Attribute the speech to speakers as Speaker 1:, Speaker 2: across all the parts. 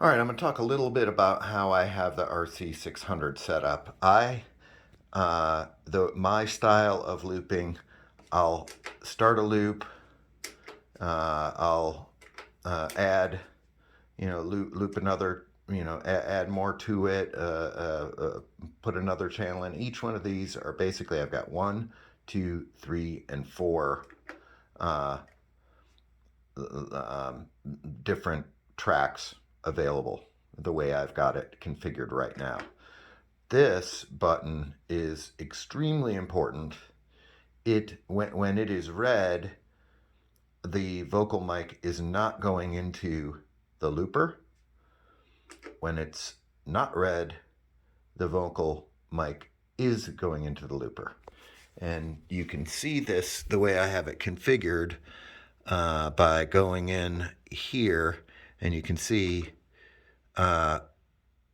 Speaker 1: All right, I'm going to talk a little bit about how I have the RC600 set up. My style of looping, I'll start a loop, I'll add, loop another, add more to it, put another channel in. Each one of these are basically, I've got 1, 2, 3, and 4 uh, different tracks available the way I've got it configured right now. This button is extremely important. When it is red, the vocal mic is not going into the looper. When it's not red, the vocal mic is going into the looper. And you can see this the way I have it configured by going in here, and you can see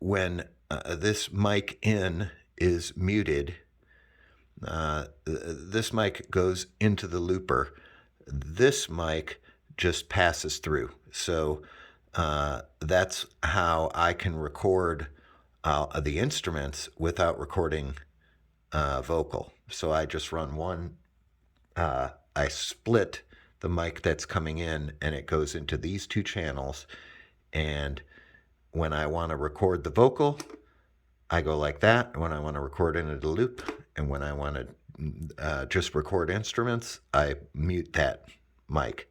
Speaker 1: when this mic in is muted, this mic goes into the looper. This mic just passes through. So that's how I can record the instruments without recording vocal. So I just run one, I split the mic that's coming in, and it goes into these two channels. And when I want to record the vocal, I go like that. When I want to record into the loop, and when I want to just record instruments, I mute that mic.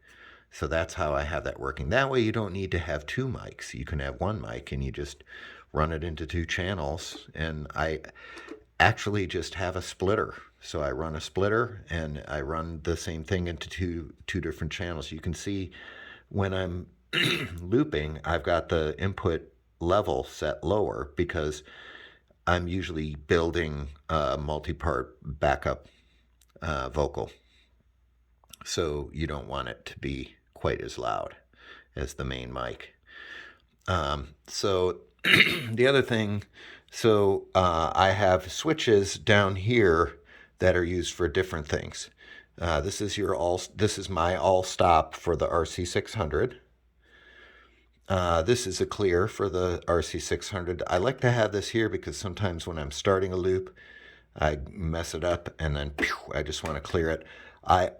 Speaker 1: So that's how I have that working. That way you don't need to have two mics. You can have one mic and you just run it into two channels. And I actually just have a splitter. So I run a splitter and I run the same thing into two different channels. You can see when I'm looping, I've got the input level set lower because I'm usually building a multi-part backup vocal. So you don't want it to be quite as loud as the main mic. So the other thing, I have switches down here that are used for different things. This is my all stop for the RC600. This is a clear for the RC600. I like to have this here because sometimes when I'm starting a loop, I mess it up and then I just want to clear it. I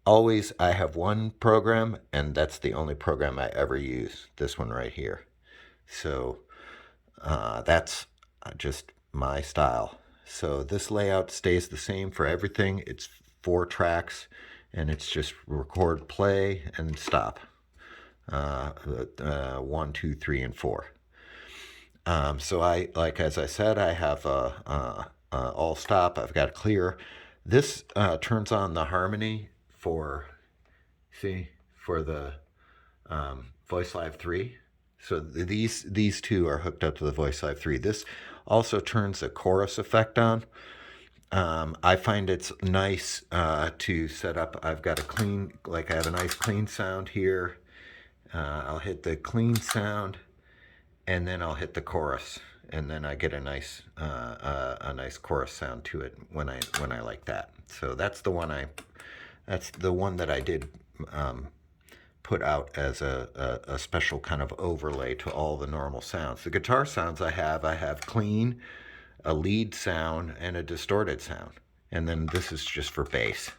Speaker 1: have one program, and that's the only program I ever use, this one right here. So that's just my style. So this layout stays the same for everything. It's 4 tracks, and it's just record, play, and stop. 1, 2, 3, and 4. So as I said, I have all stop. I've got clear. This turns on the harmony for the Voice Live 3. So these two are hooked up to the Voice Live 3. This also turns the chorus effect on. I find it's nice to set up. I've got I have a nice clean sound here. I'll hit the clean sound, and then I'll hit the chorus, and then I get a nice chorus sound to it when I like that. So that's the one that I did put out as a special kind of overlay to all the normal sounds. The guitar sounds I have clean, a lead sound, and a distorted sound. And then this is just for bass.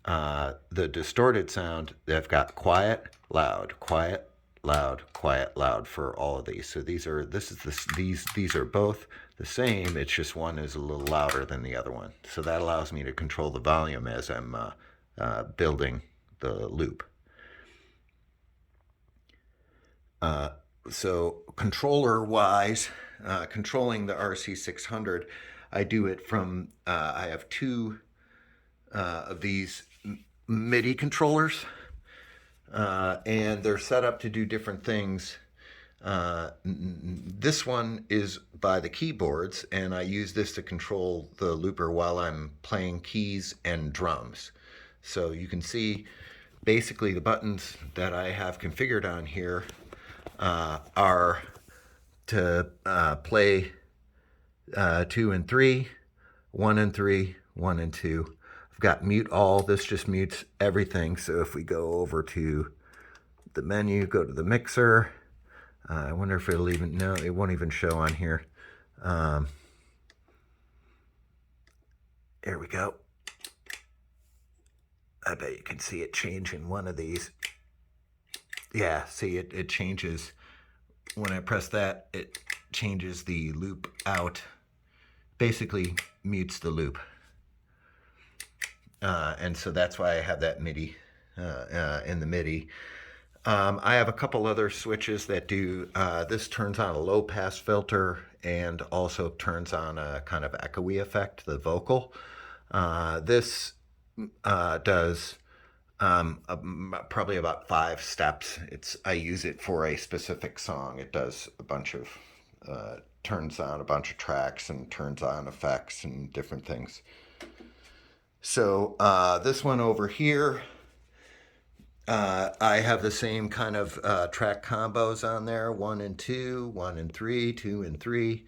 Speaker 1: The distorted sound, I've got quiet, loud, quiet, loud, quiet, loud for all of these. So these are both the same. It's just one is a little louder than the other one. So that allows me to control the volume as I'm building the loop. So controller-wise, controlling the RC600, I do it from, I have 2 of these MIDI controllers, and they're set up to do different things. This one is by the keyboards, and I use this to control the looper while I'm playing keys and drums. So you can see basically the buttons that I have configured on here are to play 2 and 3, 1 and 3, 1 and 2. I've got mute all. This just mutes everything. So if we go over to the menu, go to the mixer, I wonder if it'll even, no, it won't even show on here. There we go. I bet you can see it change in one of these. Yeah, see, it changes. When I press that, it changes the loop out. Basically mutes the loop. And so that's why I have that MIDI in the MIDI. I have a couple other switches that do, this turns on a low pass filter and also turns on a kind of echoey effect, the vocal. This does probably about 5 steps. I use it for a specific song. It does a bunch of, turns on a bunch of tracks and turns on effects and different things. So this one over here, I have the same kind of track combos on there, 1 and 2, 1 and 3, 2 and 3.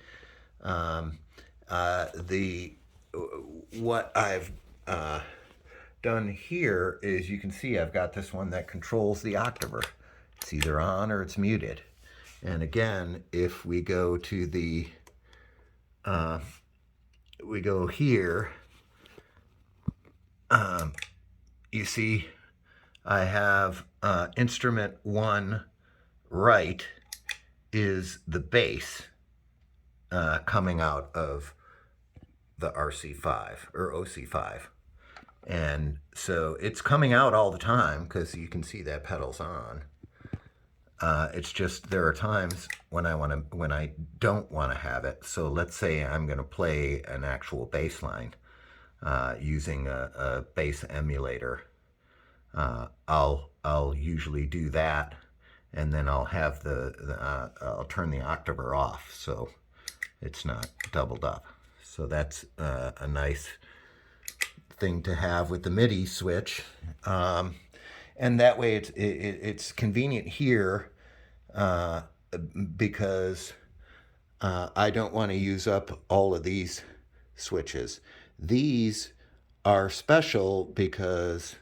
Speaker 1: What I've done here is, you can see I've got this one that controls the octaver. It's either on or it's muted. And again, if we go to the, we go here, you see I have instrument 1 right is the bass coming out of the RC5 or OC5. And so it's coming out all the time because you can see that pedal's on. It's just there are times when I don't want to have it. So let's say I'm going to play an actual bass line using a bass emulator. I'll usually do that, and then I'll have I'll turn the octaver off so it's not doubled up. So that's a nice thing to have with the MIDI switch, and that way it's convenient here because I don't want to use up all of these switches. These are special because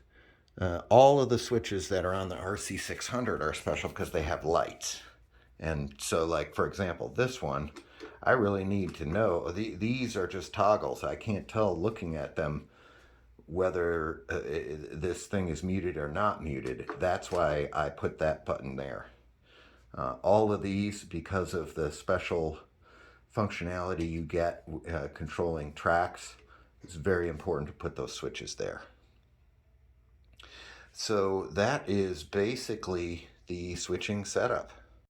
Speaker 1: all of the switches that are on the RC600 are special because they have lights. And so, like, for example, this one, I really need to know, these are just toggles. I can't tell looking at them whether this thing is muted or not muted. That's why I put that button there. All of these, because of the special functionality you get controlling tracks, it's very important to put those switches there. So that is basically the switching setup.